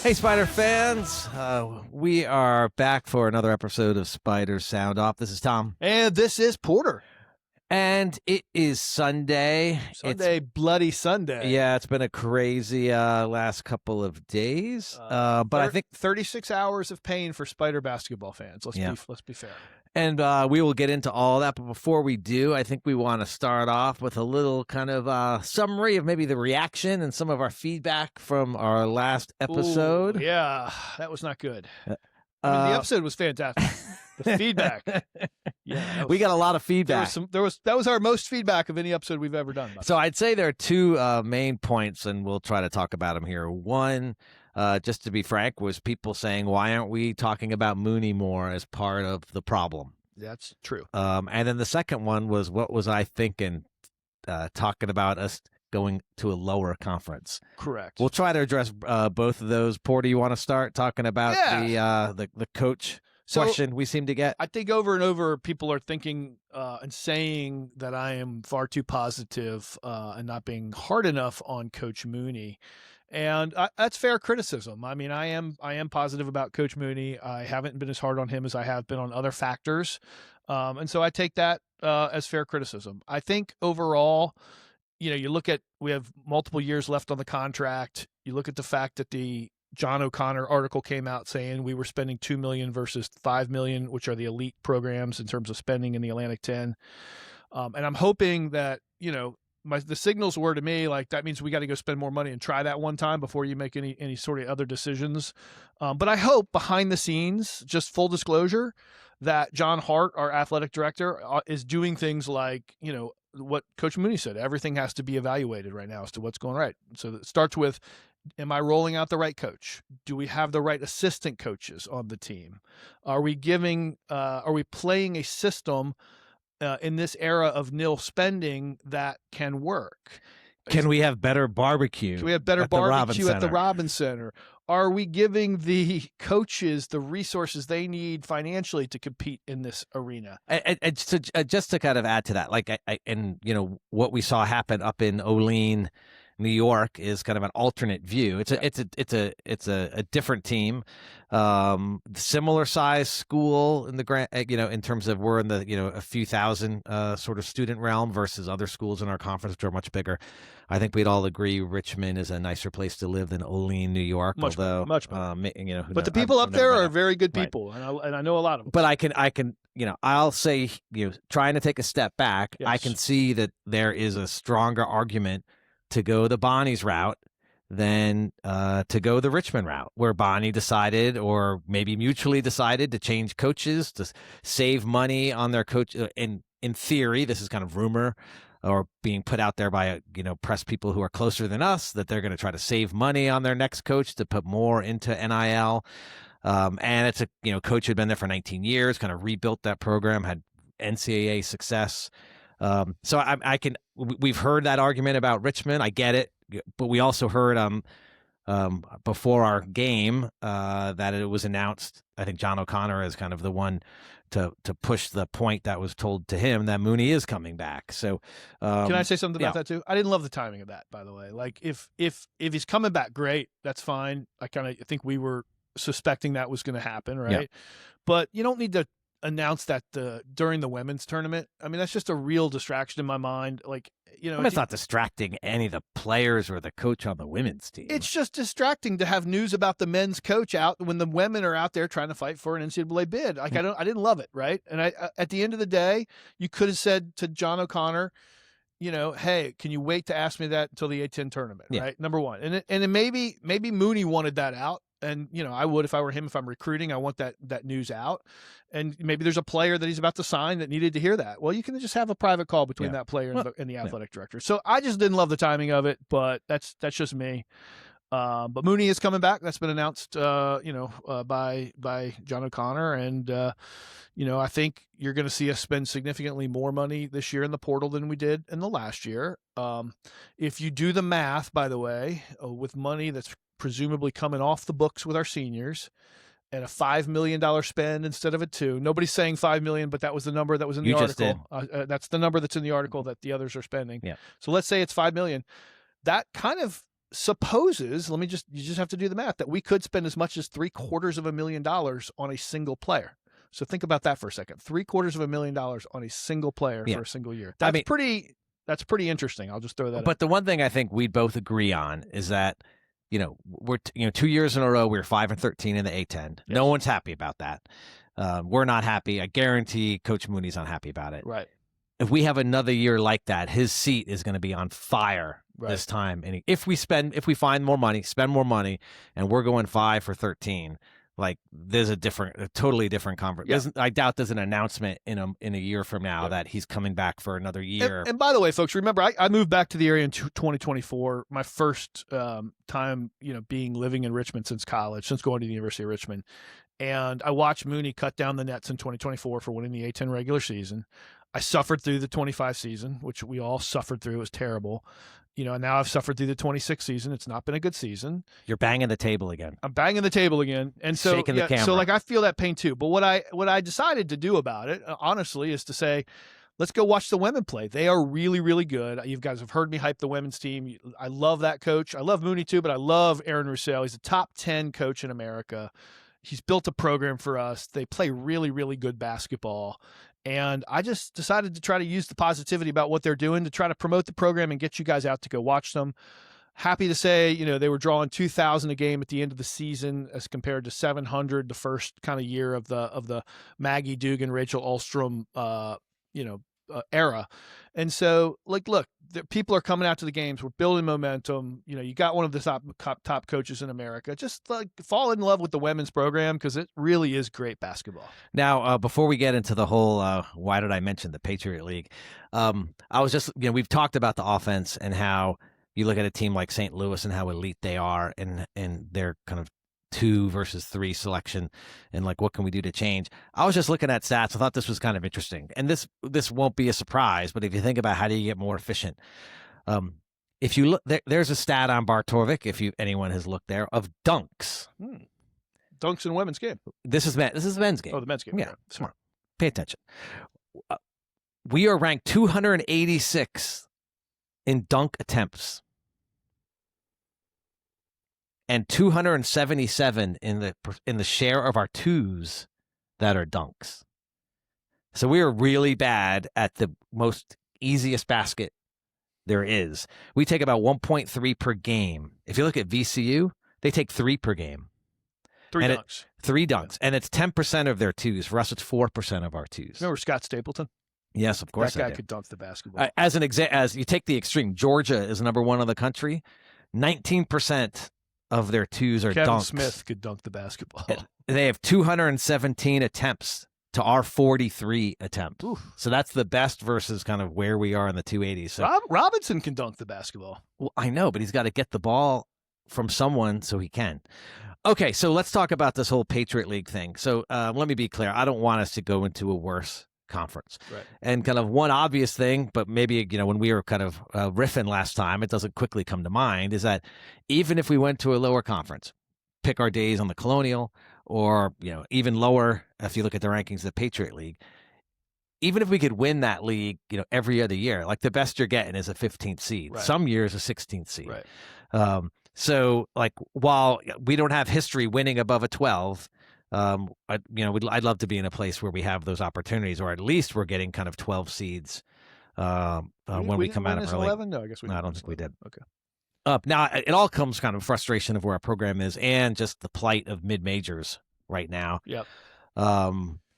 Hey, Spider fans. We are back for another episode of Spider Sound Off. This is Tom. And this is Porter. And it is Sunday. Bloody Sunday. Yeah, it's been a crazy last couple of days. But I think 36 hours of pain for Spider basketball fans. Let's be fair. And we will get into all of that. But before we do, I think we want to start off with a little kind of summary of maybe the reaction and some of our feedback from our last episode. Ooh, yeah, that was not good. The episode was fantastic. The feedback. Yeah, we got a lot of feedback. That was our most feedback of any episode we've ever done. So I'd say there are two main points, and we'll try to talk about them here. One, just to be frank, was people saying, why aren't we talking about Mooney more as part of the problem? That's true. And then the second one was, what was I thinking talking about us going to a lower conference? Correct. We'll try to address both of those. Porter, you want to start talking about the coach question we seem to get? I think over and over people are thinking and saying that I am far too positive and not being hard enough on Coach Mooney. And that's fair criticism. I mean, I am positive about Coach Mooney. I haven't been as hard on him as I have been on other factors. And so I take that as fair criticism. I think overall, you look at, we have multiple years left on the contract. You look at the fact that the John O'Connor article came out saying we were spending $2 million versus $5 million, which are the elite programs in terms of spending in the Atlantic 10. And I'm hoping that, the signals were to me, like, that means we got to go spend more money and try that one time before you make any sort of other decisions. But I hope behind the scenes, just full disclosure, that John Hart, our athletic director, is doing things like, what Coach Mooney said. Everything has to be evaluated right now as to what's going right. So it starts with, am I rolling out the right coach? Do we have the right assistant coaches on the team? Are we playing a system in this era of nil spending that can work? Can we have better barbecue? Can we have better barbecue at the Robins Center? Are we giving the coaches the resources they need financially to compete in this arena? And just to kind of add to that, what we saw happen up in Olean, New York, is kind of an alternate view. It's a different team, similar size school in the grand, in terms of we're in the a few thousand sort of student realm versus other schools in our conference which are much bigger. I think we'd all agree Richmond is a nicer place to live than Olean, New York. Much better. But the people up there are very good people, right. and I know a lot of them. But I can I'll say trying to take a step back, yes. I can see that there is a stronger argument to go the Bonnie's route than to go the Richmond route, where Bonnie decided, or maybe mutually decided, to change coaches to save money on their coach. In theory, this is kind of rumor or being put out there by press people who are closer than us, that they're going to try to save money on their next coach to put more into NIL. And it's a coach who'd been there for 19 years, kind of rebuilt that program, had NCAA success. So we've heard that argument about Richmond. I get it, but we also heard before our game that it was announced, I think John O'Connor is kind of the one to push the point that was told to him that Mooney is coming back. So can I say something about that too? I didn't love the timing of that, by the way. Like, if he's coming back, great, that's fine. I kind of think we were suspecting that was going to happen, right? Yeah. But you don't need to announce that during the women's tournament. I mean, that's just a real distraction in my mind. Like, it's not distracting any of the players or the coach on the women's team. It's just distracting to have news about the men's coach out when the women are out there trying to fight for an NCAA bid. Like, I didn't love it, right? And at the end of the day, you could have said to John O'Connor, hey, can you wait to ask me that until the A-10 tournament, right? Number one. And then maybe Mooney wanted that out. And, I would, if I were him, if I'm recruiting, I want that news out. And maybe there's a player that he's about to sign that needed to hear that. Well, you can just have a private call between that player and the athletic director. So I just didn't love the timing of it, but that's just me. But Mooney is coming back. That's been announced, by John O'Connor. And, I think you're going to see us spend significantly more money this year in the portal than we did in the last year. If you do the math, by the way, with money that's presumably coming off the books with our seniors, and a $5 million spend instead of a $2 million. Nobody's saying $5 million, but that was the number that was in the article. That's the number that's in the article that the others are spending. Yeah. So let's say it's $5 million. That kind of supposes, you just have to do the math, that we could spend as much as $750,000 on a single player. So think about that for a second. $750,000 on a single player for a single year. That's pretty interesting. I'll just throw that out. But the one thing I think we both agree on is that, we're 2 years in a row, we're 5-13 in the A10. Yes. No one's happy about that. We're not happy. I guarantee Coach Mooney's unhappy about it. Right. If we have another year like that, his seat is going to be on fire this time. And if we find more money, spend more money, and we're going 5-13, like there's a totally different conversation. Yeah. I doubt there's an announcement in a year from now that he's coming back for another year. And by the way, folks, remember I moved back to the area in 2024. My first time, living in Richmond since college, since going to the University of Richmond. And I watched Mooney cut down the nets in 2024 for winning the A10 regular season. I suffered through the 25 season, which we all suffered through. It was terrible. And now I've suffered through the 26 season. It's not been a good season. You're banging the table again. I'm banging the table again. And so, shaking the camera. So I feel that pain too. But what I decided to do about it, honestly, is to say, let's go watch the women play. They are really, really good. You guys have heard me hype the women's team. I love that coach. I love Mooney too, but I love Aaron Roussel. He's a top 10 coach in America. He's built a program for us. They play really, really good basketball. And I just decided to try to use the positivity about what they're doing to try to promote the program and get you guys out to go watch them. Happy to say, they were drawing 2,000 a game at the end of the season as compared to 700 the first kind of year of the Maggie Dugan, Rachel Ulstrom, era. And so, look, people are coming out to the games. We're building momentum. You got one of the top coaches in America. Just fall in love with the women's program because it really is great basketball. Now, before we get into the whole, why did I mention the Patriot League? I was just, we've talked about the offense and how you look at a team like St. Louis and how elite they are and their kind of 2 versus 3 selection and what can we do to change? I was just looking at stats. I thought this was kind of interesting. And this won't be a surprise, but if you think about how do you get more efficient, if you look, there's a stat on Bartorvik, if anyone has looked there, of dunks. Dunks in a women's game. This is the men's game. Oh, the men's game. Yeah, smart. Pay attention. We are ranked 286 in dunk attempts. And 277 in the share of our 2s that are dunks. So we are really bad at the most easiest basket there is. We take about 1.3 per game. If you look at VCU, they take 3 per game. 3 dunks. 3 dunks. Yeah. And it's 10% of their 2s. For us, it's 4% of our 2s. Remember Scott Stapleton? Yes, of course. That guy could dunk the basketball. As you take the extreme, Georgia is number 1 in the country. 19% of their 2s are Kevin dunks. Smith could dunk the basketball. They have 217 attempts to our 43 attempts. Oof. So that's the best versus kind of where we are in the 280s. So Robinson can dunk the basketball. Well, I know, but he's got to get the ball from someone so he can. Okay, so let's talk about this whole Patriot League thing. So let me be clear. I don't want us to go into a worse conference. Right. And kind of one obvious thing, but maybe, when we were kind of riffing last time, it doesn't quickly come to mind, is that even if we went to a lower conference, pick our days on the Colonial or, even lower, if you look at the rankings of the Patriot League, even if we could win that league, every other year, the best you're getting is a 15th seed. Right. Some years a 16th seed. Right. So while we don't have history winning above a 12, I'd love to be in a place where we have those opportunities, or at least we're getting kind of 12 seeds when we come out of early. 11? No, I guess we. No, I don't think we did. Okay. Now it all comes kind of frustration of where our program is, and just the plight of mid majors right now. Yep.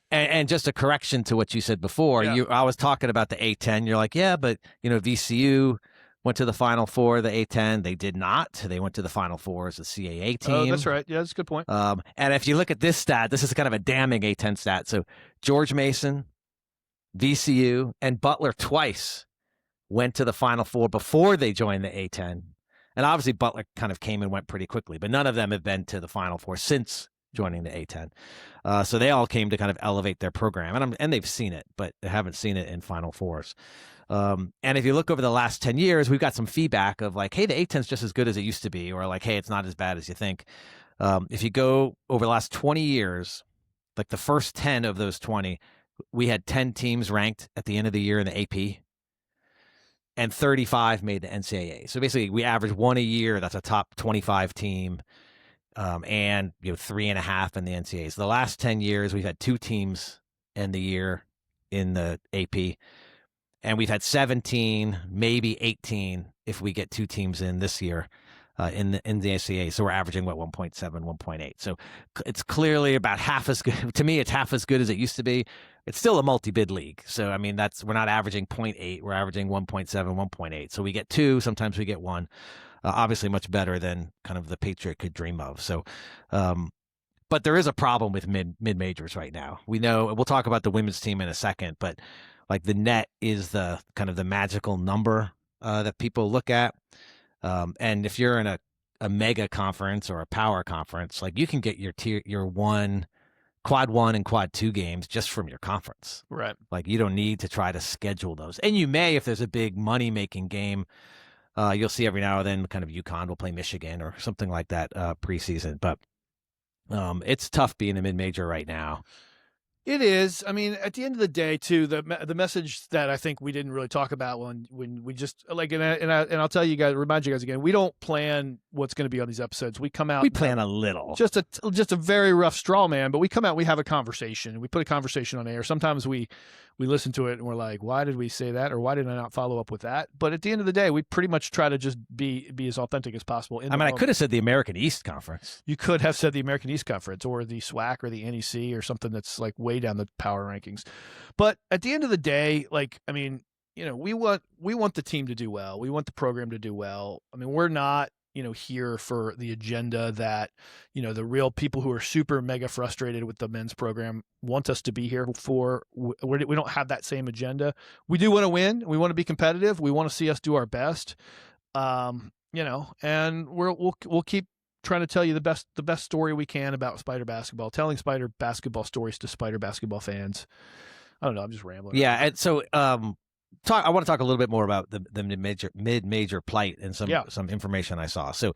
And just a correction to what you said before. Yeah. I was talking about the A10. You're like, yeah, but VCU went to the Final Four, the A10. They did not. They went to the Final Four as a CAA team. Oh, that's right. Yeah, that's a good point. And if you look at this stat, this is kind of a damning A10 stat. So George Mason, VCU, and Butler twice went to the Final Four before they joined the A10. And obviously Butler kind of came and went pretty quickly, but none of them have been to the Final Four since joining the A10. So they all came to kind of elevate their program, and they've seen it, but they haven't seen it in Final Fours. And if you look over the last 10 years, we've got some feedback of hey, the A10 is just as good as it used to be, or hey, it's not as bad as you think. If you go over the last 20 years, the first 10 of those 20, we had 10 teams ranked at the end of the year in the AP. and 35 made the NCAA. So basically, we average one a year. That's a top 25 team, and 3.5 in the NCAA. So the last 10 years, we've had 2 teams in the year in the AP, and we've had 17, maybe 18 if we get 2 teams in this year in the NCAA. So we're averaging 1.7, 1.8. So it's clearly about half as good. To me, it's half as good as it used to be. It's still a multi-bid league. So, I mean, we're not averaging 0.8. We're averaging 1.7, 1.8. So we get 2. Sometimes we get 1. Obviously much better than kind of the Patriot could dream of. So, but there is a problem with mid-majors right now. We know, we'll talk about the women's team in a second, but like the net is the kind of the magical number that people look at. And if you're in a mega conference or a power conference, like you can get your quad 1 and quad 2 games just from your conference. Right. Like you don't need to try to schedule those. And you may, if there's a big money-making game, you'll see every now and then kind of UConn will play Michigan or something like that preseason. But it's tough being a mid-major right now. It is. I mean, at the end of the day, too, the message that I think we didn't really talk about when we just like, and I'll tell you guys, remind you guys again, we don't plan what's going to be on these episodes. We come out. We plan a little, just a very rough straw man, but we come out, we have a conversation, we put a conversation on air. Sometimes we listen to it and we're like, why did we say that, or why did I not follow up with that? But at the end of the day, we pretty much try to just be as authentic as possible. I could have said the American East Conference. You could have said the American East Conference or the SWAC or the NEC or something that's like way down the power rankings. But at the end of the day, like, I mean, we want the team to do well. We want the program to do well. I mean, we're not, here for the agenda that, the real people who are super mega frustrated with the men's program want us to be here for. We don't have that same agenda. We do want to win. We want to be competitive. We want to see us do our best. And we'll keep trying to tell you the best story we can about Spider basketball, telling Spider basketball stories to Spider basketball fans. I don't know. I'm just rambling. Yeah. And so, I want to talk a little bit more about the mid-major plight and some information I saw. So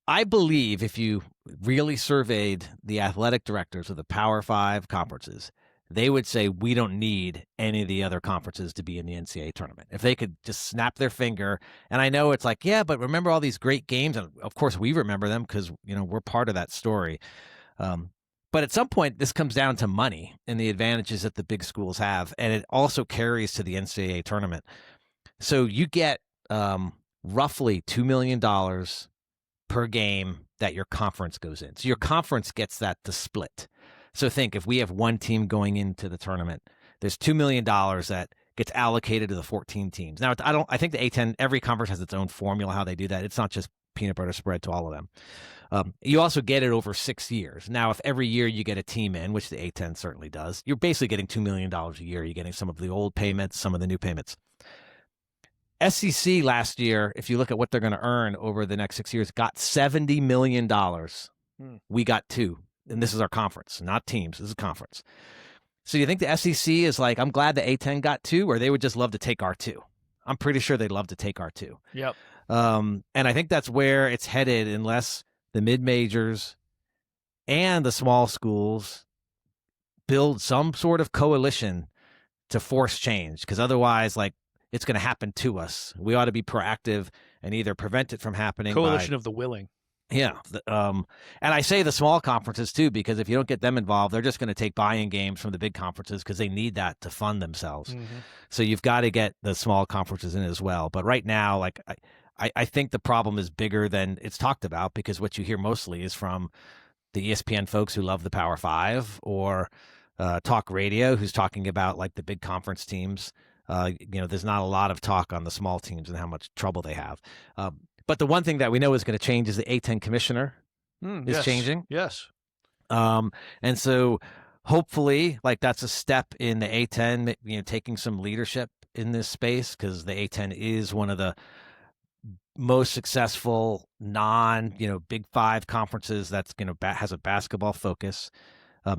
I believe if you really surveyed the athletic directors of the Power 5 conferences, they would say we don't need any of the other conferences to be in the NCAA tournament. If they could just snap their finger, and I know it's like, yeah, but remember all these great games, and of course we remember them because we're part of that story. But at some point, this comes down to money and the advantages that the big schools have, and it also carries to the NCAA tournament. So you get roughly $2 million per game that your conference goes in. So your conference gets that to split. So think if we have one team going into the tournament, there's $2 million that gets allocated to the 14 teams. Now, I think the A10, every conference has its own formula how they do that. It's not just peanut butter spread to all of them. You also get it over 6 years. Now, if every year you get a team in, which the A10 certainly does, you're basically getting $2 million a year. You're getting some of the old payments, some of the new payments. SEC last year, if you look at what they're going to earn over the next 6 years, got $70 million. We got 2. And this is our conference, not teams. This is a conference. So you think the SEC is like, I'm glad the A10 got 2, or they would just love to take our 2? I'm pretty sure they'd love to take our 2. Yep. And I think that's where it's headed unless the mid-majors and the small schools build some sort of coalition to force change, because otherwise, like, it's going to happen to us. We ought to be proactive and either prevent it from happening. Coalition of the willing. Yeah. And I say the small conferences, too, because if you don't get them involved, they're just going to take buy-in games from the big conferences because they need that to fund themselves. Mm-hmm. So you've got to get the small conferences in as well. But right now, like, I think the problem is bigger than it's talked about, because what you hear mostly is from the ESPN folks who love the Power 5 or talk radio who's talking about like the big conference teams. There's not a lot of talk on the small teams and how much trouble they have. But the one thing that we know is going to change is the A10 commissioner is changing. Yes. And so hopefully, like, that's a step in the A10, taking some leadership in this space, because the A10 is one of the most successful Big 5 conferences that's has a basketball focus.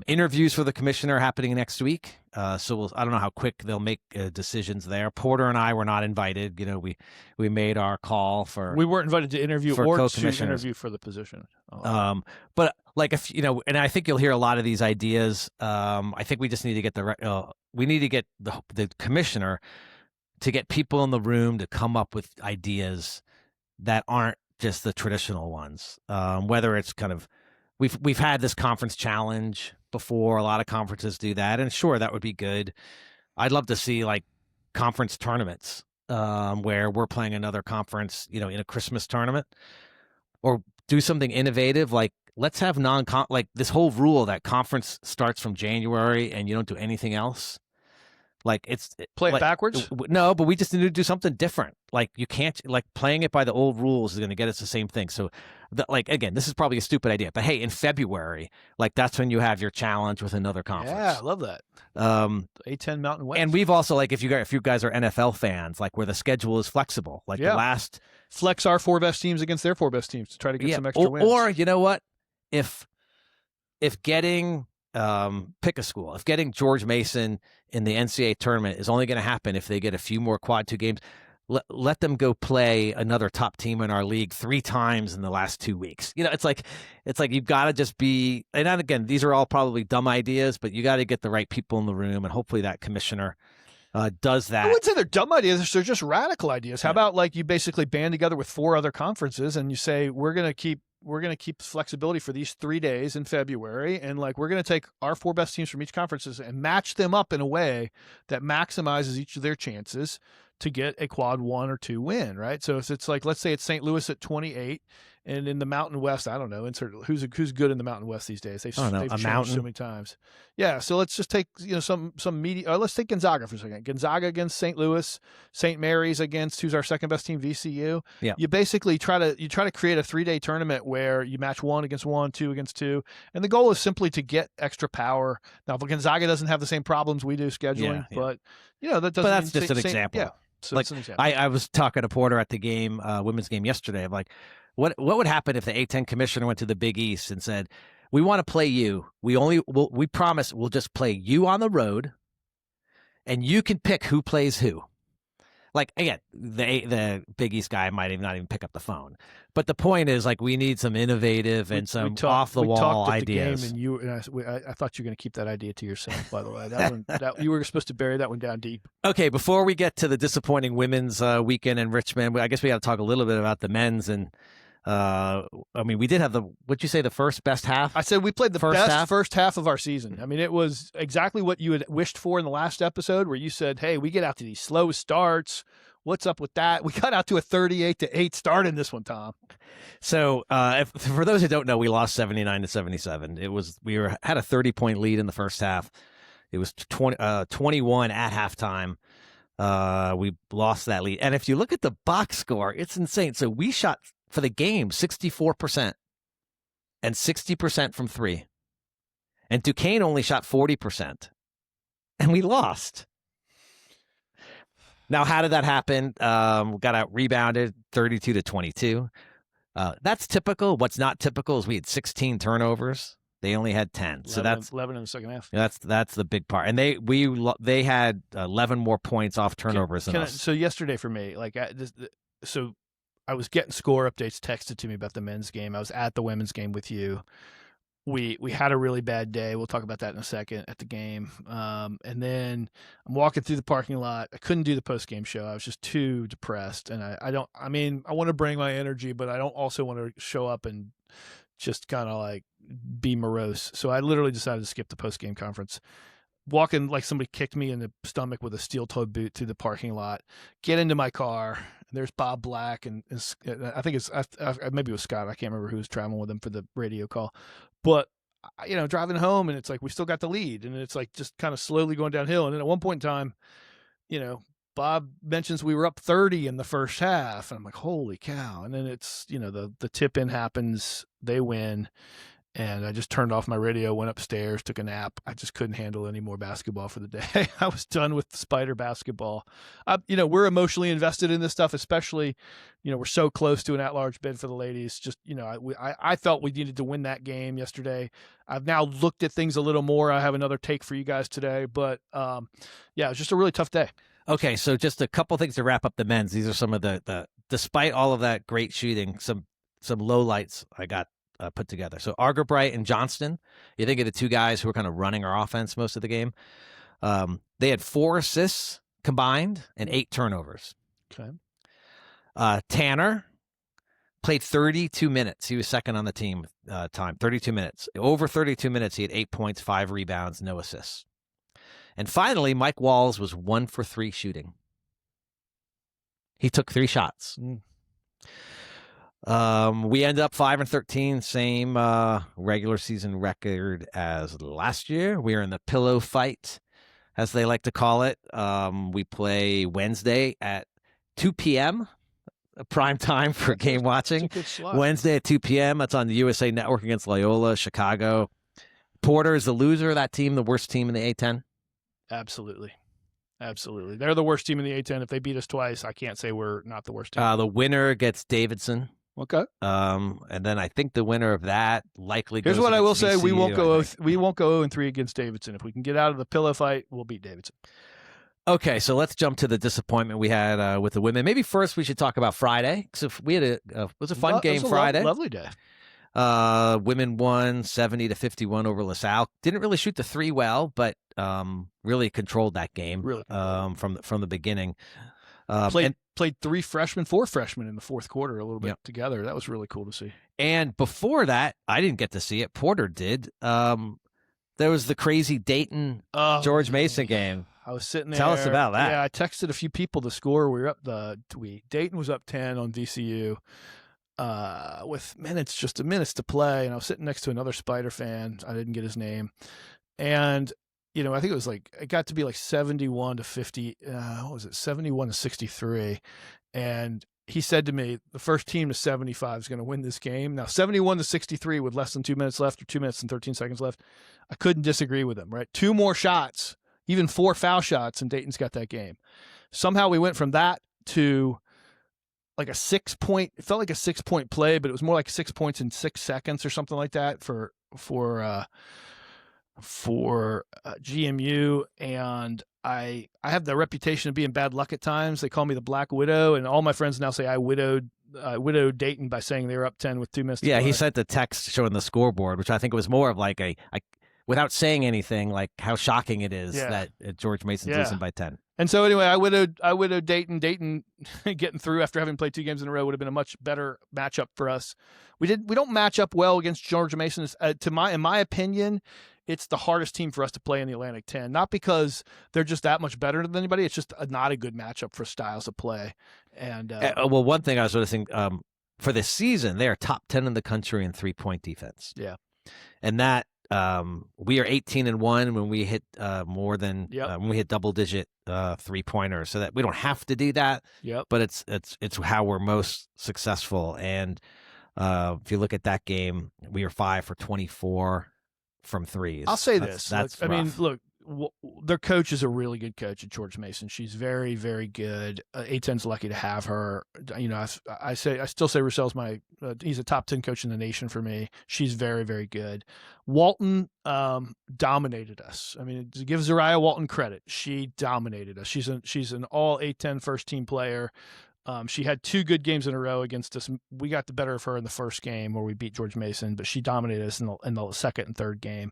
Interviews for the commissioner are happening next week. So I don't know how quick they'll make decisions there. Porter and I were not invited. We made our call for. We weren't invited to interview or to interview for the position. Oh. But like, if and I think you'll hear a lot of these ideas. I think we just need to get the commissioner to get people in the room to come up with ideas that aren't just the traditional ones. Whether it's kind of, we've had this conference challenge before. A lot of conferences do that, and sure, that would be good. I'd love to see like conference tournaments where we're playing another conference, in a Christmas tournament, or do something innovative. Like let's have like this whole rule that conference starts from January and you don't do anything else. Like Play it like, backwards? No, but we just need to do something different. Like you can't, like playing it by the old rules is going to get us the same thing. So like, again, this is probably a stupid idea, but hey, in February, like that's when you have your challenge with another conference. Yeah, I love that. A10 Mountain West. And we've also, like, if you guys are NFL fans, like where the schedule is flexible, like the last flex our 4 best teams against their 4 best teams to try to get some extra wins. Or you know what? If getting pick a school, if getting George Mason in the NCAA tournament is only going to happen if they get a few more quad 2 games, let them go play another top team in our league 3 times in the last 2 weeks. It's like you've got to just be, and again, these are all probably dumb ideas, but you got to get the right people in the room, and hopefully that commissioner does that. I wouldn't say they're dumb ideas. They're just radical ideas. How about like you basically band together with 4 other conferences and you say, we're going to keep flexibility for these 3 days in February. And like, we're going to take our 4 best teams from each conferences and match them up in a way that maximizes each of their chances to get a quad 1 or 2 win. Right. So it's like, let's say it's St. Louis at 28 and in the Mountain West, I don't know, insert who's good in the Mountain West these days. They've changed so many times. Yeah. So let's just take, some media, let's take Gonzaga for a second. Gonzaga against St. Louis, St. Mary's against who's our second best team, VCU. Yeah. You basically try to create a 3-day tournament where you match 1 against 1, 2 against 2. And the goal is simply to get extra power. Now, but Gonzaga doesn't have the same problems we do scheduling, but that doesn't. But that's just an example. Yeah. So like I was talking to Porter at the game, women's game yesterday. I'm like, what would happen if the A10 commissioner went to the Big East and said, we want to play you. We promise we'll just play you on the road, and you can pick who plays who. Like, again, the Big East guy might not even pick up the phone. But the point is, like, we need some innovative and some off-the-wall ideas. The game and I thought you were going to keep that idea to yourself, by the way. You were supposed to bury that one down deep. Okay, before we get to the disappointing women's weekend in Richmond, I guess we got to talk a little bit about the men's. And, we did have what'd you say, the first best half? I said we played the best first half of our season. I mean, it was exactly what you had wished for in the last episode where you said, hey, we get out to these slow starts. What's up with that? We got out to a 38-8 start in this one, Tom. So, for those who don't know, we lost 79-77. Had a 30-point lead in the first half. It was 21 at halftime. We lost that lead, and if you look at the box score, it's insane. So we shot for the game 64% and 60% from 3, and Duquesne only shot 40%, and we lost. Now, how did that happen? We got out rebounded 32-22. That's typical. What's not typical is we had 16 turnovers. They only had 10. So that's 11 in the second half. That's the big part. And they had 11 more points off turnovers than us. So yesterday for me, so I was getting score updates texted to me about the men's game. I was at the women's game with you. We had a really bad day. We'll talk about that in a second at the game. And then I'm walking through the parking lot. I couldn't do the post-game show. I was just too depressed. And I want to bring my energy, but I don't also want to show up and just kind of like be morose. So I literally decided to skip the post-game conference. Walking like somebody kicked me in the stomach with a steel-toed boot through the parking lot. Get into my car. There's Bob Black and I think maybe it was Scott. I can't remember who was traveling with him for the radio call. But, driving home, and it's like we still got the lead, and it's like just kind of slowly going downhill. And then at one point in time, Bob mentions we were up 30 in the first half, and I'm like, holy cow. And then it's, the tip in happens, they win, and I just turned off my radio, went upstairs, took a nap. I just couldn't handle any more basketball for the day. I was done with Spider basketball. We're emotionally invested in this stuff, especially, we're so close to an at-large bid for the ladies. Just, I felt we needed to win that game yesterday. I've now looked at things a little more. I have another take for you guys today, but it was just a really tough day. Okay, so just a couple things to wrap up the men's. These are some of the despite all of that great shooting, some lowlights I got put together. So Argerbright and Johnston, you think of the two guys who were kind of running our offense most of the game. They had 4 assists, combined and 8 turnovers. Okay. Tanner played 32 minutes. He was second on the team time, 32 minutes. Over 32 minutes, he had 8 points, 5 rebounds, no assists. And finally, Mike Walls was 1 for 3 shooting. He took 3 shots. We ended up 5-13, same regular season record as last year. We are in the pillow fight, as they like to call it. We play Wednesday at 2 p.m., prime time for game watching. Wednesday at 2 p.m. That's on the USA Network against Loyola, Chicago. Porter is the loser of that team, the worst team in the A-10. Absolutely. They're the worst team in the A-10. If they beat us twice, I can't say we're not the worst team. The winner gets Davidson. Okay. And then I think the winner of that likely goes. Here's what I will say: VCU, we won't go 0-3 against Davidson. If we can get out of the pillow fight, we'll beat Davidson. Okay, so let's jump to the disappointment we had with the women. Maybe first we should talk about Friday. So we had it was a fun game Friday. Lovely day. Women won 70-51 over LaSalle. Didn't really shoot the 3 well, but really controlled that game. Really from the beginning. Played 4 freshmen in the fourth quarter a little bit together. That was really cool to see. And before that, I didn't get to see it. Porter did. There was the crazy Dayton George Mason game. I was sitting there. Tell us about that. Yeah, I texted a few people the score. We were up Dayton was up 10 on VCU with minutes to play, and I was sitting next to another Spider fan. I didn't get his name, and I think it got to be like 71-50. What was it? 71-63, and he said to me, the first team to 75 is going to win this game. Now 71-63 with less than 2 minutes left, or 2 minutes and 13 seconds left. I couldn't disagree with him. Right, 2 more shots. Even 4 foul shots, and Dayton's got that game. Somehow we went from that to like a 6-point. It felt like a 6-point play, but it was more like 6 points in 6 seconds or something like that for GMU. And I have the reputation of being bad luck at times. They call me the Black Widow, and all my friends now say I widowed Dayton by saying they were up 10 with 2 minutes. Yeah, he sent the text showing the scoreboard, which I think was more of like without saying anything, like how shocking it is that George Mason's losing by 10. And so anyway, I widowed Dayton. Dayton getting through after having played 2 games in a row would have been a much better matchup for us. We don't match up well against George Mason. In my opinion, it's the hardest team for us to play in the Atlantic 10. Not because they're just that much better than anybody. It's just not a good matchup for styles of play. And well, one thing I was noticing for this season, they are top 10 in the country in 3-point defense. Yeah, and that. We are 18-1 when we hit when we hit double-digit 3-pointers, so that we don't have to do that. But it's how we're most successful. And if you look at that game, we are 5 for 24 from threes. I'll say this: that's I mean, look, their coach is a really good coach at George Mason. She's very, very good. A-10's lucky to have her. I still say Roussel's he's a top 10 coach in the nation for me. She's very, very good. Walton dominated us. I mean, to give Zariah Walton credit, she dominated us. She's an all A-10 first team player. She had 2 good games in a row against us. We got the better of her in the first game where we beat George Mason, but she dominated us in the second and third game.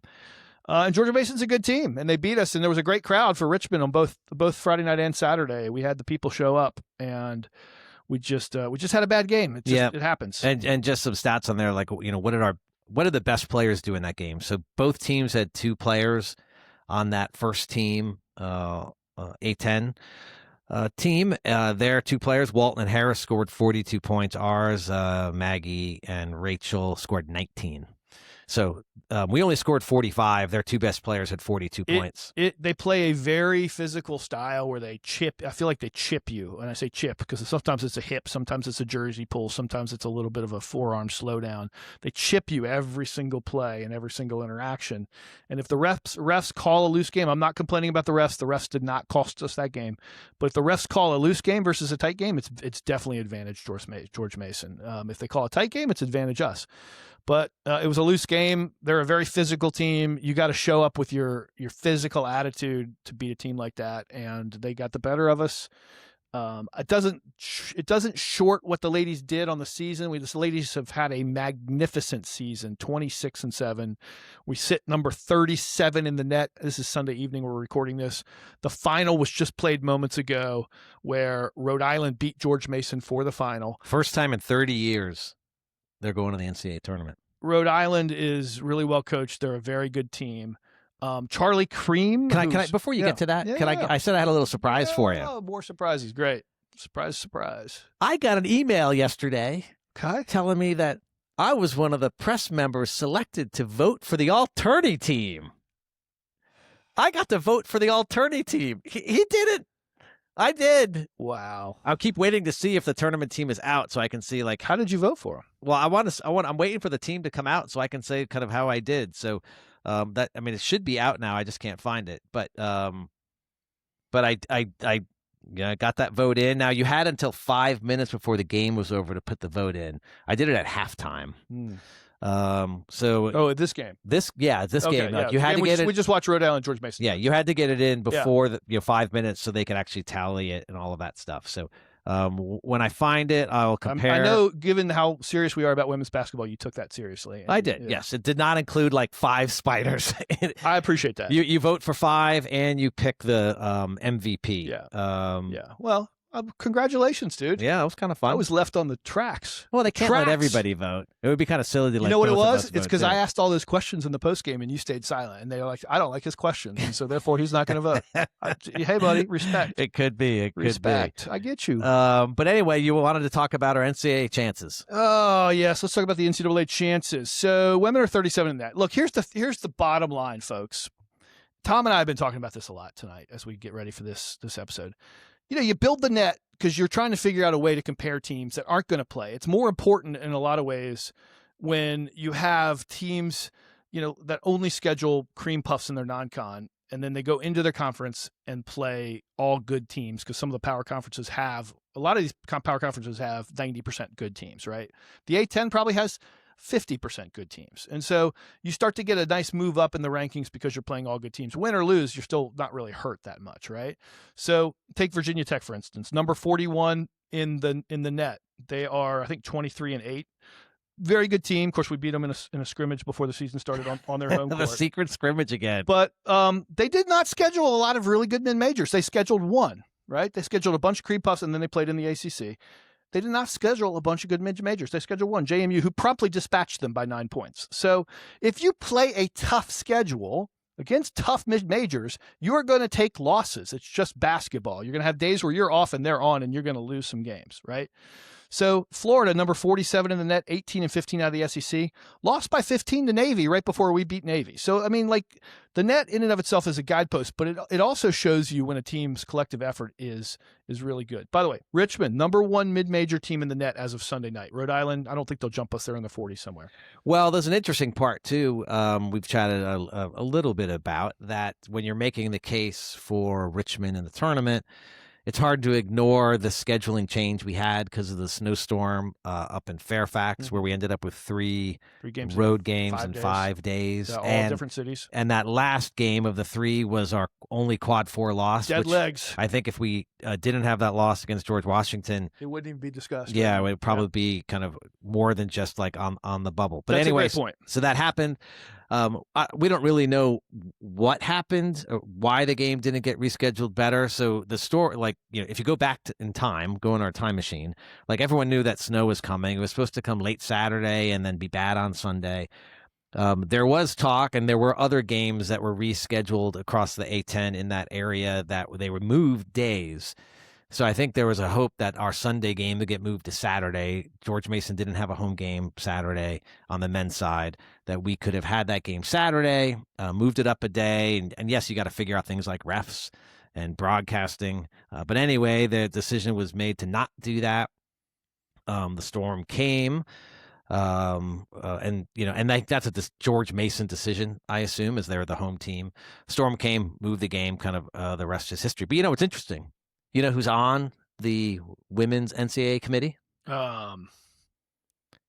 And George Mason's a good team, and they beat us. And there was a great crowd for Richmond on both Friday night and Saturday. We had the people show up, and we just had a bad game. It happens. And just some stats on there, like what did the best players do in that game? So both teams had 2 players on that first team, A-10 team. Their 2 players, Walton and Harris, scored 42 points. Ours, Maggie and Rachel, scored 19. So we only scored 45. Their 2 best players had 42 points. They play a very physical style where they chip. I feel like they chip you. And I say chip because sometimes it's a hip, sometimes it's a jersey pull, sometimes it's a little bit of a forearm slowdown. They chip you every single play and every single interaction. And if the refs call a loose game, I'm not complaining about the refs. The refs did not cost us that game. But if the refs call a loose game versus a tight game, it's definitely advantage George Mason. If they call a tight game, it's advantage us. But it was a loose game. They're a very physical team. You got to show up with your physical attitude to beat a team like that, and they got the better of us. It doesn't short what the ladies did on the season. The ladies have had a magnificent season, 26-7. We sit number 37 in the net. This is Sunday evening. We're recording this. The final was just played moments ago, where Rhode Island beat George Mason for the final. First time in 30 years they're going to the NCAA tournament. Rhode Island is really well coached. They're a very good team. Charlie Cream. Can I before you get to that? I said I had a little surprise for you. Oh, more surprises. Great. Surprise. I got an email yesterday Okay. telling me that I was one of the press members selected to vote for the alternate team. I got to vote for the alternate team. He didn't. I did. Wow. I'll keep waiting to see if the tournament team is out so I can see, like, how did you vote for him? Well, I'm waiting for the team to come out so I can say kind of how I did. So it should be out now. I just can't find it. But I got that vote in. Now, you had until 5 minutes before the game was over to put the vote in. I did it at halftime. This game. This game. Like, you had to get it. We just watched Rhode Island, George Mason. Yeah, you had to get it in before 5 minutes so they could actually tally it and all of that stuff. So when I find it, I'll compare. I know, given how serious we are about women's basketball, you took that seriously. I did. Yeah. Yes, it did not include like 5 spiders. I appreciate that. You vote for 5 and you pick the MVP. Yeah. Well, congratulations, dude. Yeah, it was kind of fun. I was left on the tracks. Well, they can't let everybody vote. It would be kind of silly to let. You know what it was? It's because I asked all those questions in the post game and you stayed silent. And they were like, I don't like his questions, and so therefore he's not going to vote. Hey, buddy, respect. It could be. Respect. I get you. But anyway, you wanted to talk about our NCAA chances. Oh yes, let's talk about the NCAA chances. So women are 37 in that. Look, here's the bottom line, folks. Tom and I have been talking about this a lot tonight as we get ready for this episode. You build the net because you're trying to figure out a way to compare teams that aren't going to play. It's more important in a lot of ways when you have teams, that only schedule cream puffs in their non-con, and then they go into their conference and play all good teams, because some of the power conferences have, a lot of these power conferences have 90% good teams, right? The A10 probably has 50% good teams. And so you start to get a nice move up in the rankings because you're playing all good teams. Win or lose, you're still not really hurt that much, right? So take Virginia Tech, for instance, number 41 in the net. They are, I think, 23-8. Very good team. Of course, we beat them in a scrimmage before the season started on their home court. The secret scrimmage again. But they did not schedule a lot of really good mid-majors. They scheduled one, right? They scheduled a bunch of cream puffs, and then they played in the ACC. They did not schedule a bunch of good mid-majors. They scheduled one, JMU, who promptly dispatched them by 9 points. So if you play a tough schedule against tough mid-majors, you are going to take losses. It's just basketball. You're going to have days where you're off and they're on, and you're going to lose some games, right? So Florida, number 47 in the net, 18-15 out of the SEC, lost by 15 to Navy right before we beat Navy. So, the net in and of itself is a guidepost, but it also shows you when a team's collective effort is really good. By the way, Richmond, number 1 mid-major team in the net as of Sunday night. Rhode Island, I don't think they'll jump us there in the 40s somewhere. Well, there's an interesting part, too. We've chatted a little bit about that when you're making the case for Richmond in the tournament. It's hard to ignore the scheduling change we had because of the snowstorm up in Fairfax, where we ended up with three games road games in 5 days. Yeah, all different cities. And that last game of the 3 was our only quad 4 loss. Dead legs. I think if we didn't have that loss against George Washington, it wouldn't even be discussed. Yeah, it would probably be kind of more than just like on the bubble. But anyway, a great point. So that happened. We don't really know what happened, or why the game didn't get rescheduled better. So the story, if you go back in time, go in our time machine, everyone knew that snow was coming. It was supposed to come late Saturday and then be bad on Sunday. There was talk, and there were other games that were rescheduled across the A10 in that area that they were moved days. So I think there was a hope that our Sunday game would get moved to Saturday. George Mason didn't have a home game Saturday on the men's side, that we could have had that game Saturday, moved it up a day. And yes, you got to figure out things like refs and broadcasting. But anyway, the decision was made to not do that. The storm came. That's a George Mason decision, I assume, as they're the home team. Storm came, moved the game, kind of the rest is history. But it's interesting. You know who's on the women's NCAA committee?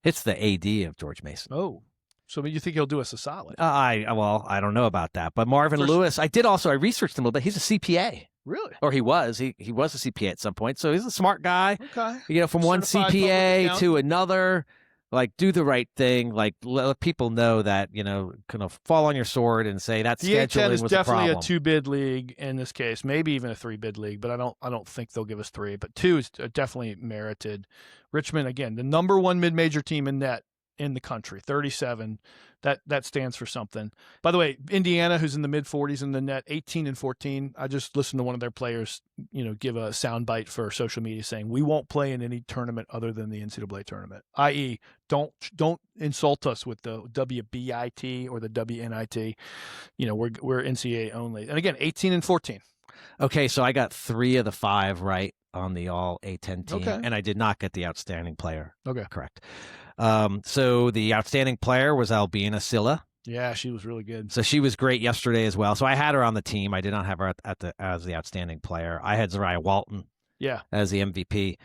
It's the AD of George Mason. Oh, so you think he'll do us a solid? I don't know about that, but Marvin Lewis. I researched him a little bit. He's a CPA. Really? Or he was. He was a CPA at some point. So he's a smart guy. Okay. From one Certified public CPA accountant. to another. Like, do the right thing. Like, let people know that, kind of fall on your sword and say that The scheduling A10 was is definitely a a problem. 2-bid league in this case, maybe even a 3-bid league, but I don't think they'll give us 3. But 2 is definitely merited. Richmond, again, the number 1 mid-major team in net in the country, 37. That stands for something. By the way, Indiana, who's in the mid-40s in the net, 18-14. I just listened to one of their players, give a soundbite for social media saying, we won't play in any tournament other than the NCAA tournament, i.e., don't insult us with the WBIT or the WNIT. We're NCAA only. And again, 18-14. Okay, so I got 3 of the 5 right on the all A10 team, Okay. and I did not get the outstanding player. Okay. Correct. So the outstanding player was Albina Silla. Yeah, she was really good. So she was great yesterday as well. So I had her on the team. I did not have her as the outstanding player. I had Zariah Walton. Yeah, as the MVP.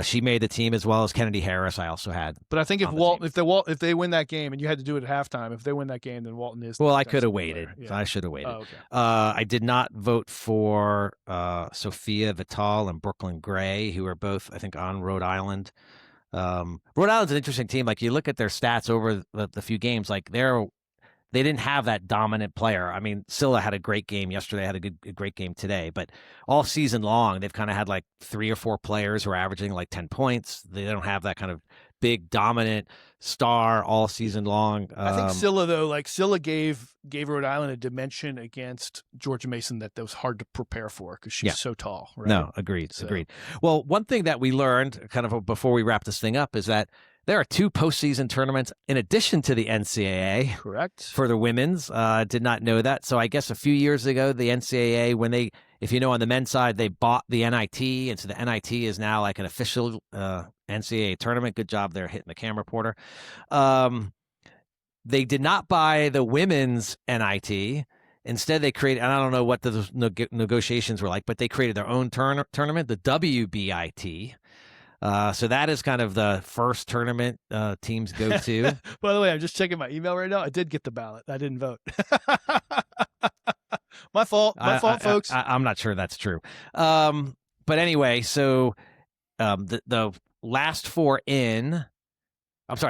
She made the team as well as Kennedy Harris. I also had. But I think if they win that game, and you had to do it at halftime, if they win that game, then Walton is. Well, I could have waited. Yeah. I should have waited. Oh, okay. I did not vote for Sophia Vital and Brooklyn Gray, who are both, I think, on Rhode Island. Rhode Island's an interesting team. Like, you look at their stats over the few games, like they didn't have that dominant player. I mean, Silla had a great game yesterday, had a great game today, but all season long, they've kind of had like 3 or 4 players who are averaging like 10 points. They don't have that kind of big dominant star all season long. I think Silla, though, Silla gave Rhode Island a dimension against Georgia Mason that was hard to prepare for because she's so tall. Right? No, agreed. Well, one thing that we learned kind of before we wrap this thing up is that there are 2 postseason tournaments in addition to the NCAA. Correct. For the women's. Did not know that. So I guess a few years ago, the NCAA, when if you know, on the men's side, they bought the NIT. And so the NIT is now like an official NCAA tournament. Good job there hitting the camera, Porter. They did not buy the women's NIT. Instead, they created, and I don't know what the negotiations were like, but they created their own tournament, the WBIT. So that is kind of the first tournament teams go to. By the way, I'm just checking my email right now. I did get the ballot. I didn't vote. My fault, folks. I'm not sure that's true. But anyway, so the last 4 the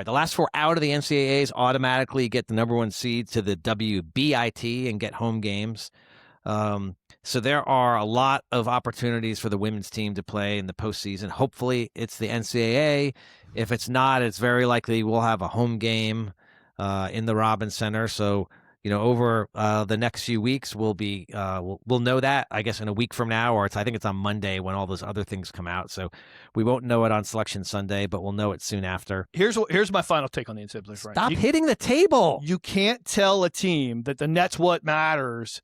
last 4 out of the NCAAs automatically get the number 1 seed to the WBIT and get home games. So there are a lot of opportunities for the women's team to play in the postseason. Hopefully it's the NCAA. If it's not, it's very likely we'll have a home game in the Robins Center. So, over the next few weeks, we'll know that, I guess, in a week from now, or I think it's on Monday when all those other things come out. So we won't know it on Selection Sunday, but we'll know it soon after. Here's my final take on the NCAA. Stop hitting the table. You can't tell a team that the net's what matters,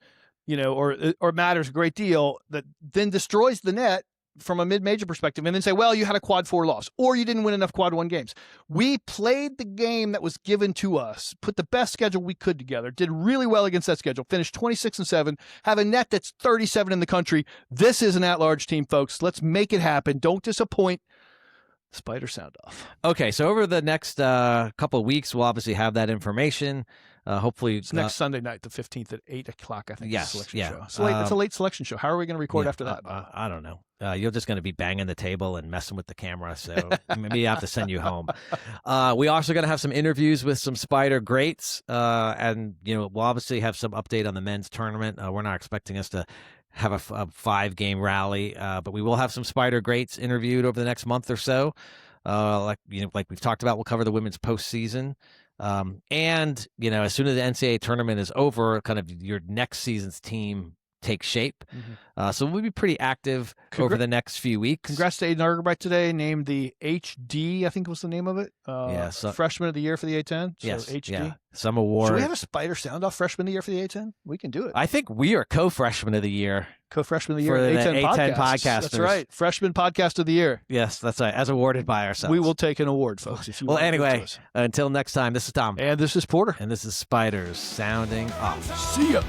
or matters a great deal, that then destroys the net from a mid-major perspective, and then say, well, you had a quad 4 loss, or you didn't win enough quad 1 games. We played the game that was given to us, put the best schedule we could together, did really well against that schedule, finished 26-7, have a net that's 37 in the country. This is an at-large team, folks. Let's make it happen. Don't disappoint. Spider sound off. Okay, so over the next couple of weeks, we'll obviously have that information. Hopefully, it's next Sunday night, the 15th at 8 o'clock. I think. Yes, selection show. It's a late selection show. How are we going to record after that? I don't know. You're just going to be banging the table and messing with the camera, so maybe I have to send you home. We also going to have some interviews with some Spider greats, and we'll obviously have some update on the men's tournament. We're not expecting us to have a 5-game rally, but we will have some Spider greats interviewed over the next month or so. Like we've talked about, we'll cover the women's postseason. And as soon as the NCAA tournament is over, kind of your next season's team takes shape. Mm-hmm. So we'll be pretty active over the next few weeks. Congrats to Aiden Argerbright today, named the HD, I think was the name of it. Freshman of the year for the A10. So yes, HD. Yeah. Some award. Should we have a Spider sound off Freshman of the year for the A10? We can do it. I think we are co-freshman of the year. Co-freshman of the year for the A10 podcasters. That's right. Freshman podcast of the year. Yes, that's right. As awarded by ourselves. We will take an award, folks. If you well, anyway, until next time, this is Tom. And this is Porter. And this is Spiders sounding off. See ya.